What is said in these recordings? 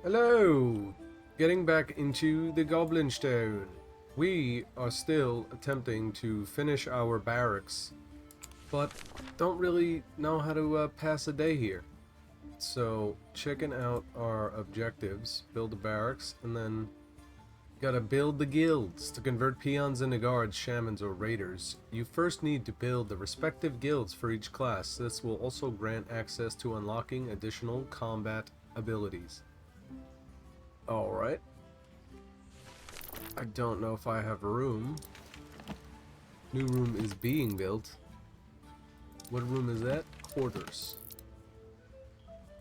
Hello! Getting back into the Goblin Stone. We are still attempting to finish our barracks, but don't really know how to pass a day here. So, checking out our objectives, build the barracks, and then gotta build the guilds. To convert peons into guards, shamans, or raiders, you first need to build the respective guilds for each class. This will also grant access to unlocking additional combat abilities. Alright. I don't know if I have room. New room is being built. What room is that? Quarters.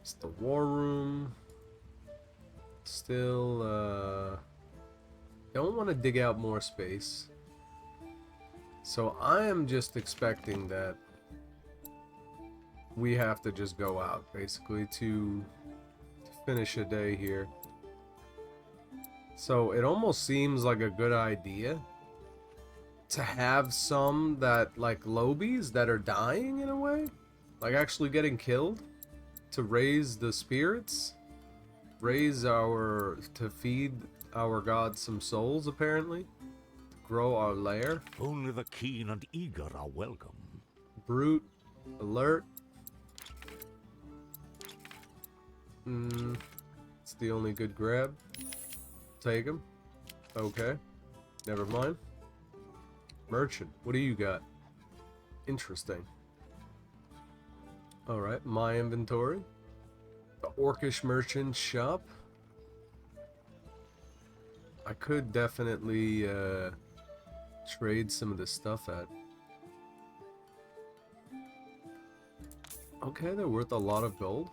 It's the war room. Still, don't want to dig out more space. So I am just expecting that we have to just go out, basically, to finish a day here. So it almost seems like a good idea to have some that, like, lobies that are dying in a way, like actually getting killed, to raise the spirits, to feed our gods some souls, apparently, to grow our lair. Only the keen and eager are welcome. Brute, alert. It's the only good grab. Take him. Okay. Never mind. Merchant. What do you got? Interesting. Alright, my inventory. The Orcish Merchant Shop. I could definitely trade some of this stuff at. Okay, they're worth a lot of gold.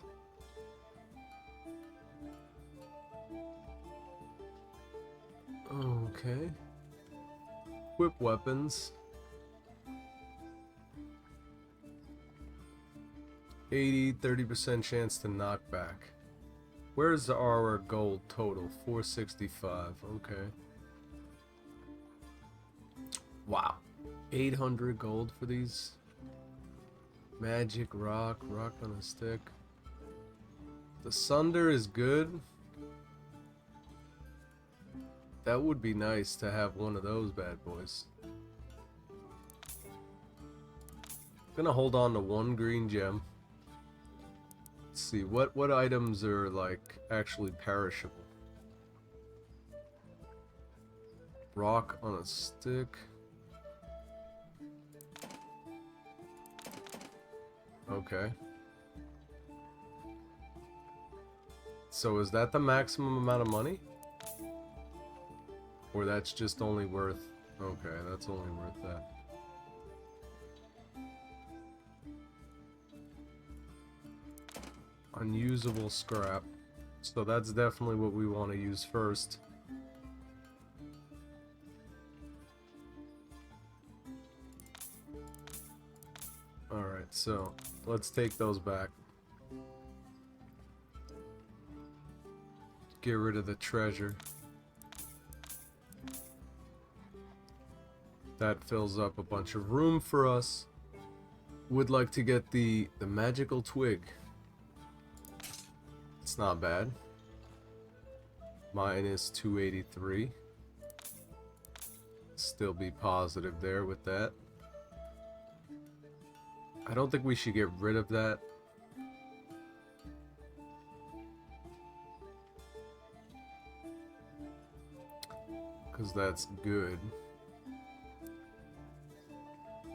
Okay. Equip weapons. 30% chance to knock back. Where's our gold total? 465. Okay. Wow. 800 gold for these. Magic rock on a stick. The Sunder is good. That would be nice to have one of those bad boys. Gonna hold on to one green gem. Let's see, what items are, like, actually perishable? Rock on a stick. Okay. So is that the maximum amount of money? Or that's just only worth... Okay, that's only worth that. Unusable scrap. So that's definitely what we want to use first. Alright, so let's take those back. Get rid of the treasure. That fills up a bunch of room for us. Would like to get the magical twig. It's not bad. Mine is 283. Still be positive there with that. I don't think we should get rid of that. Because that's good.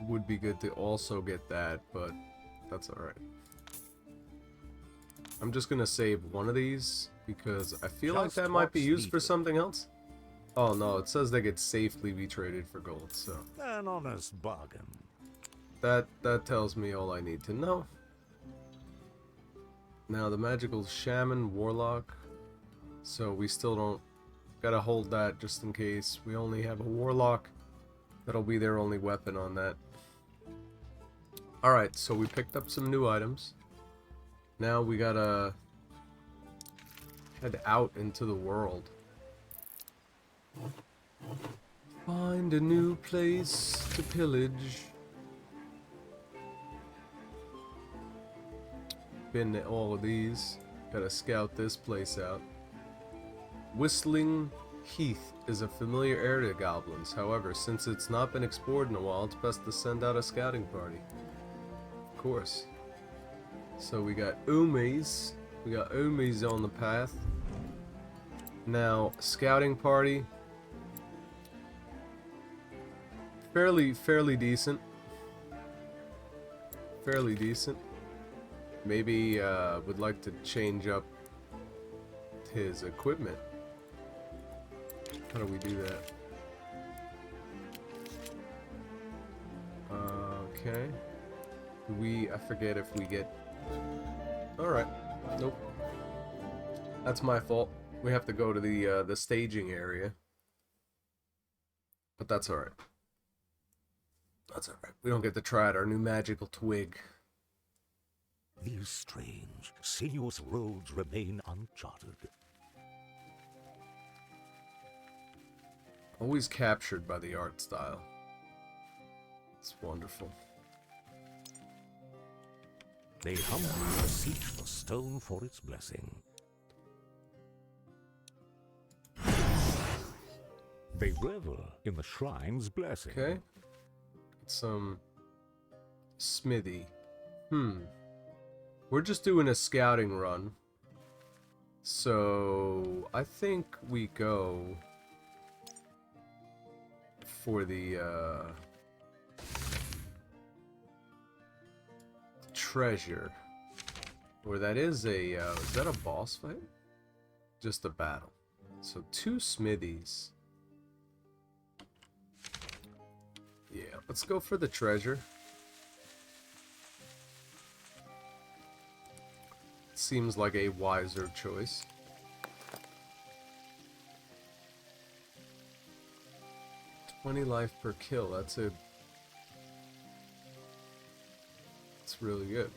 Would be good to also get that, but that's alright. I'm just gonna save one of these because I feel like that might be used for something else. Oh no, it says they could safely be traded for gold, so An honest bargain. that tells me all I need to know. Now the magical shaman warlock, so we still don't gotta hold that just in case. We only have a warlock. That'll be their only weapon on that. Alright, so we picked up some new items. Now we gotta head out into the world. Find a new place to pillage. Been to all of these. Gotta scout this place out. Whistling Heath is a familiar area to goblins. However, since it's not been explored in a while, it's best to send out a scouting party. Of course. So we got Umis. We got Umis on the path. Now, scouting party. Fairly decent. Fairly decent. Maybe would like to change up his equipment. How do we do that? Okay. I forget if we get... Alright. Nope. That's my fault. We have to go to the staging area. But that's alright. That's alright. We don't get to try out our new magical twig. These strange, sinuous roads remain uncharted. Always captured by the art style. It's wonderful. They humbly beseech the stone for its blessing. They revel in the shrine's blessing. Okay. Some smithy. We're just doing a scouting run. So I think we go for the treasure. Or that is that a boss fight? Just a battle. So 2 smithies. Yeah, let's go for the treasure. Seems like a wiser choice. $20 life per kill. That's really good.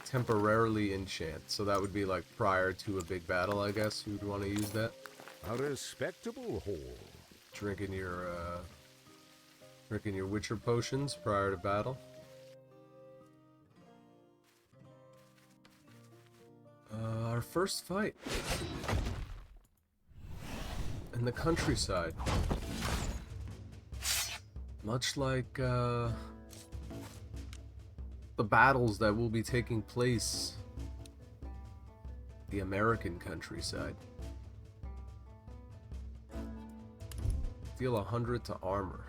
Temporarily enchant. So that would be like prior to a big battle, I guess. You'd want to use that. A respectable haul. Drinking your Witcher potions prior to battle. Our first fight in the countryside. Much like the battles that will be taking place the American countryside. Deal 100 to armor.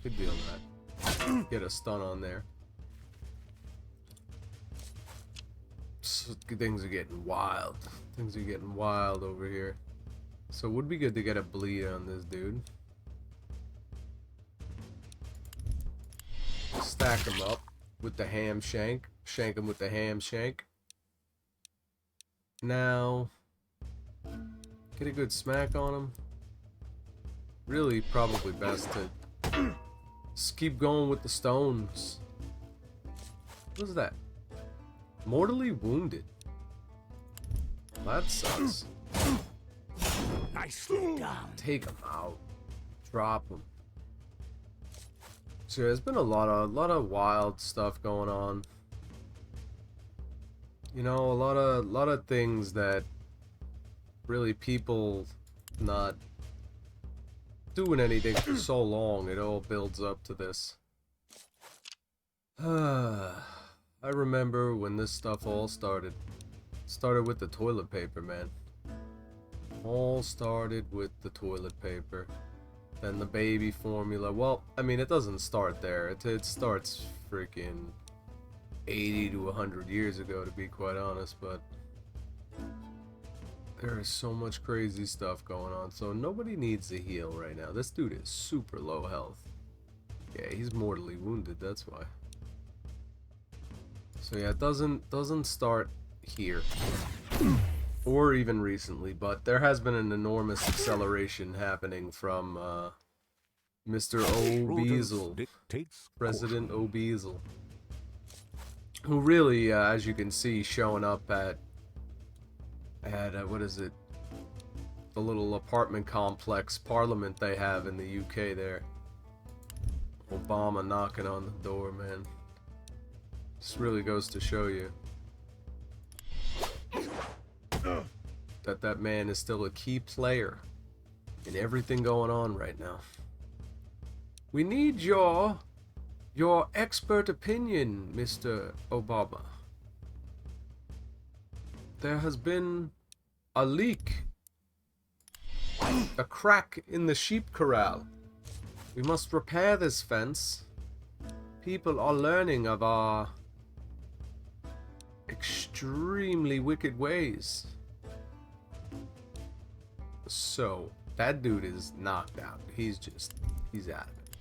Good deal that. Get a stun on there. Things are getting wild. Things are getting wild over here. So it would be good to get a bleed on this dude. Stack him up with the ham shank. Shank him with the ham shank. Now, get a good smack on him. Really, probably best to just keep going with the stones. What is that? Mortally wounded. That sucks. Nicely done. Take him out. Drop him. So there's been a lot of wild stuff going on. You know, a lot of things that really people not doing anything for so long. It all builds up to this. I remember when this stuff all started. Started with the toilet paper, man. All started with the toilet paper. Then the baby formula. Well, I mean, it doesn't start there. It starts freaking 80 to 100 years ago, to be quite honest, but there is so much crazy stuff going on. So nobody needs to heal right now. This dude is super low health. Yeah, he's mortally wounded, that's why. So yeah, it doesn't start here. Or even recently, but there has been an enormous acceleration happening from Mr. Obeasel, President Obeasel, who really, as you can see, showing up at what is it? The little apartment complex parliament they have in the UK there. Obama knocking on the door, man. This really goes to show you. that that man is still a key player in everything going on right now. We need your expert opinion, Mr. Obama. There has been a leak, a crack in the sheep corral. We must repair this fence. People are learning of our extremely wicked ways. So, that dude is knocked out. He's out of it.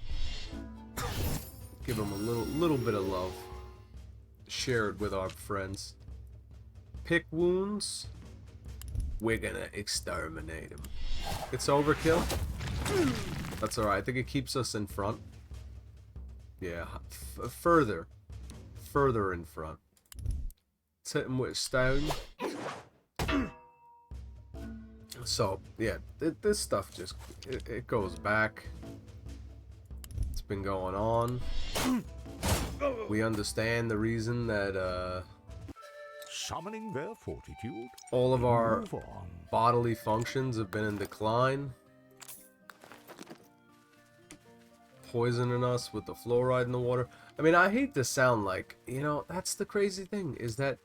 Give him a little bit of love. Share it with our friends. Pick wounds. We're gonna exterminate him. It's overkill. That's alright. I think it keeps us in front. Yeah, further in front. Let's hit him with stone. So, yeah, this stuff just, it goes back. It's been going on. We understand the reason that, Summoning their fortitude. all of our bodily functions have been in decline. Poisoning us with the fluoride in the water. I mean, I hate to sound like, you know, that's the crazy thing, is that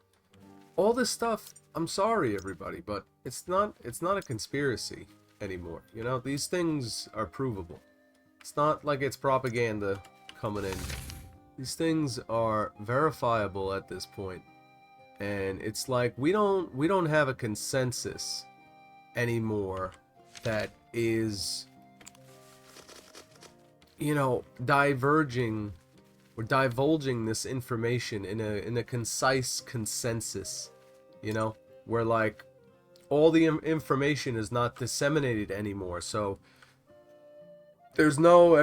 all this stuff, I'm sorry everybody, but it's not a conspiracy anymore. You know, these things are provable. It's not like it's propaganda coming in. These things are verifiable at this point. And it's like we don't have a consensus anymore that is, you know, diverging or divulging this information in a concise consensus, you know, where like all the information is not disseminated anymore. So there's no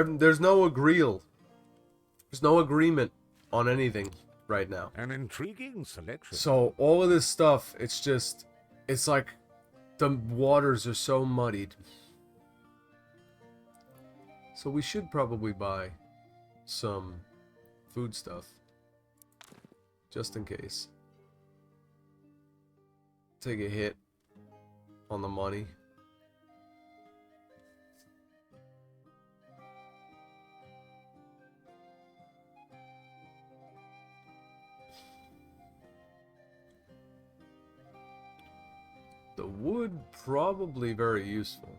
agreement on anything right now. An intriguing selection. So all of this stuff, it's like the waters are so muddied. So we should probably buy some food stuff, just in case. Take a hit on the money. The wood, probably very useful.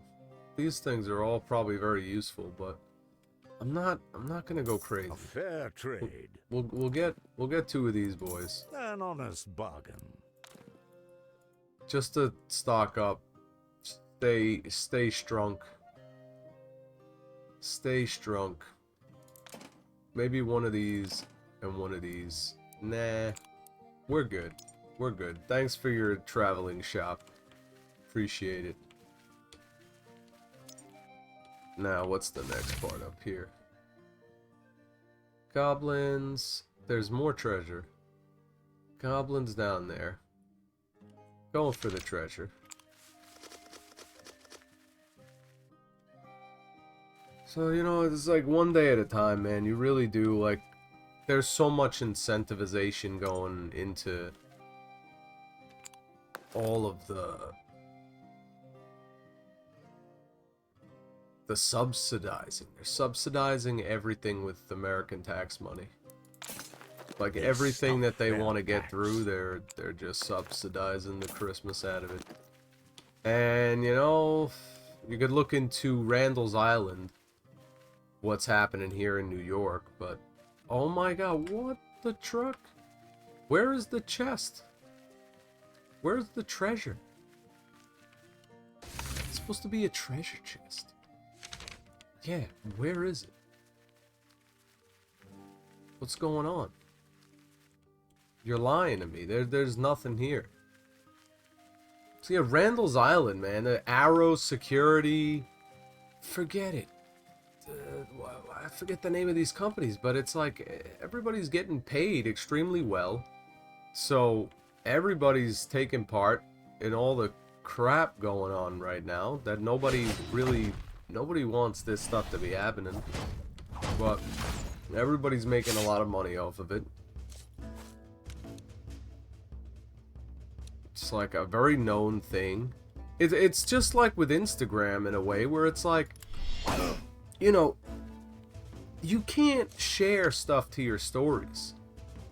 These things are all probably very useful, but I'm not gonna go crazy. A fair trade. We'll get 2 of these boys. An honest bargain. Just to stock up. Stay strunk. Stay strunk. Maybe one of these and one of these. Nah. We're good. We're good. Thanks for your traveling shop. Appreciate it. Now, what's the next part up here? Goblins. There's more treasure. Goblins down there. Going for the treasure. So, you know, it's like one day at a time, man. You really do, like, there's so much incentivization going into all of the subsidizing. They're subsidizing everything with American tax money. Like everything that they want to get through, they're just subsidizing the Christmas out of it. And you know, you could look into Randall's Island, what's happening here in New York, but oh my god, what the truck? Where is the chest? Where's the treasure? It's supposed to be a treasure chest. Yeah, where is it? What's going on? You're lying to me. There's nothing here. So yeah, Randall's Island, man. The Arrow Security. Forget it. I forget the name of these companies, but it's like everybody's getting paid extremely well. So everybody's taking part in all the crap going on right now that nobody wants this stuff to be happening, but everybody's making a lot of money off of it. It's like a very known thing It's just like with Instagram in a way where it's like, you know, you can't share stuff to your stories.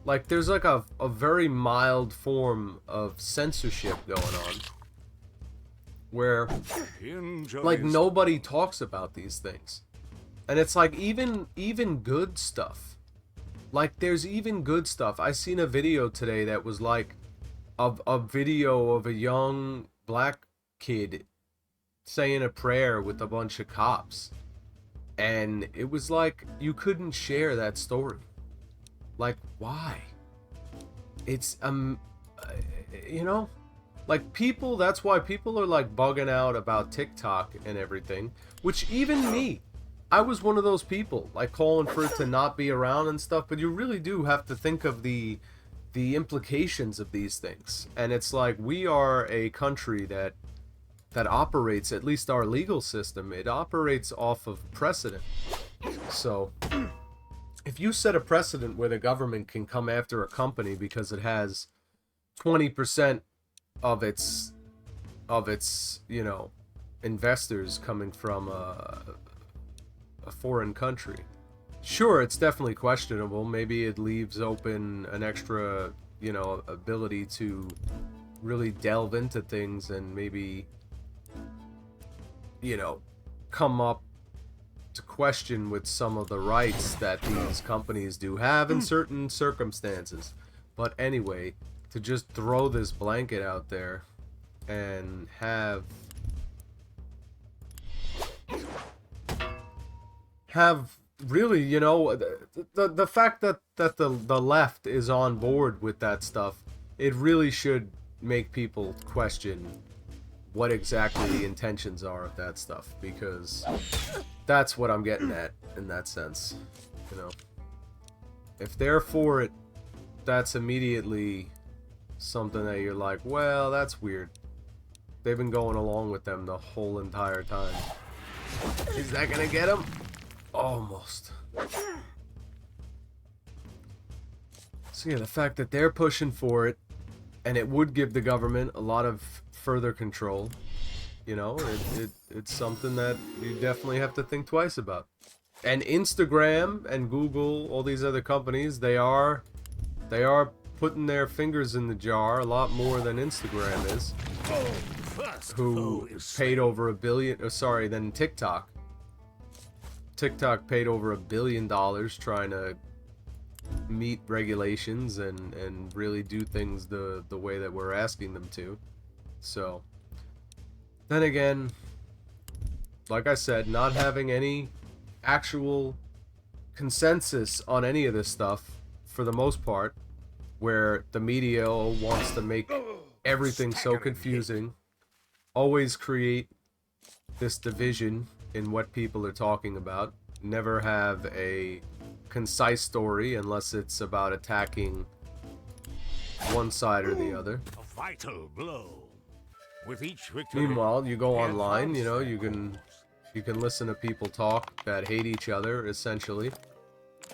Like, there's like a very mild form of censorship going on where, like, nobody talks about these things. And it's like, even good stuff. Like, there's even good stuff. I seen a video today that was like a video of a young black kid saying a prayer with a bunch of cops. And it was like, you couldn't share that story. Like, why? It's, you know? Like, people, that's why people are, like, bugging out about TikTok and everything. Which, even me, I was one of those people, like, calling for it to not be around and stuff. But you really do have to think of the implications of these things. And it's like, we are a country that operates, at least our legal system, it operates off of precedent. So, if you set a precedent where the government can come after a company because it has 20% of its, you know, investors coming from a foreign country, sure, it's definitely questionable. Maybe it leaves open an extra, you know, ability to really delve into things and maybe, you know, come up to question with some of the rights that these companies do have in certain circumstances. But anyway, to just throw this blanket out there and have really, you know, the fact that the left is on board with that stuff, it really should make people question what exactly the intentions are of that stuff, because that's what I'm getting at in that sense. You know, if they're for it, that's immediately something that you're like, well, that's weird. They've been going along with them the whole entire time. Is that gonna get him? Almost. So yeah, the fact that they're pushing for it, and it would give the government a lot of further control, you know, it's something that you definitely have to think twice about. And Instagram and Google, all these other companies, they are putting their fingers in the jar a lot more than Instagram is, who paid over $1 billion, than TikTok. TikTok paid over $1 billion trying to meet regulations and really do things the way that we're asking them to. So, then again, like I said, not having any actual consensus on any of this stuff, for the most part, where the media wants to make everything so confusing, always create this division in what people are talking about, never have a concise story unless it's about attacking one side or the other. A vital blow. With each victory, meanwhile, you go online, you know, you can listen to people talk that hate each other, essentially.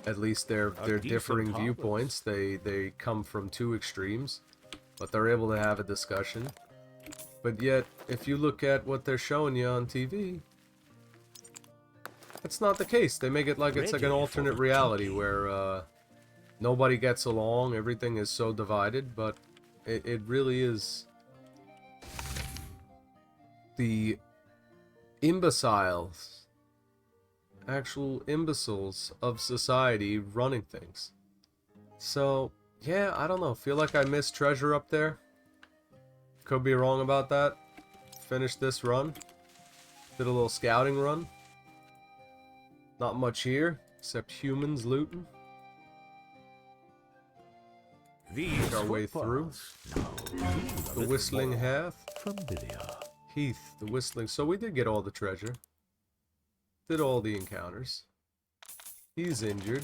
At least they're differing viewpoints. They come from two extremes, but they're able to have a discussion. But yet, if you look at what they're showing you on TV, that's not the case. They make it like it's like an alternate reality where nobody gets along, everything is so divided, but it really is the imbeciles, actual imbeciles of society running things. So, yeah, I don't know. Feel like I missed treasure up there. Could be wrong about that. Finished this run. Did a little scouting run. Not much here, except humans looting. Make our way through. The Whistling Heath, the Whistling. So we did get all the treasure. Did all the encounters. He's injured.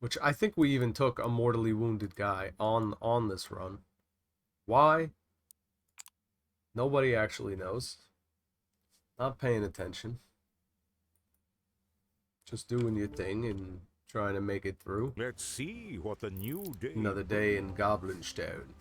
Which I think we even took a mortally wounded guy on this run. Why? Nobody actually knows. Not paying attention. Just doing your thing and trying to make it through. Let's see what the new day. Another day in Goblin Town.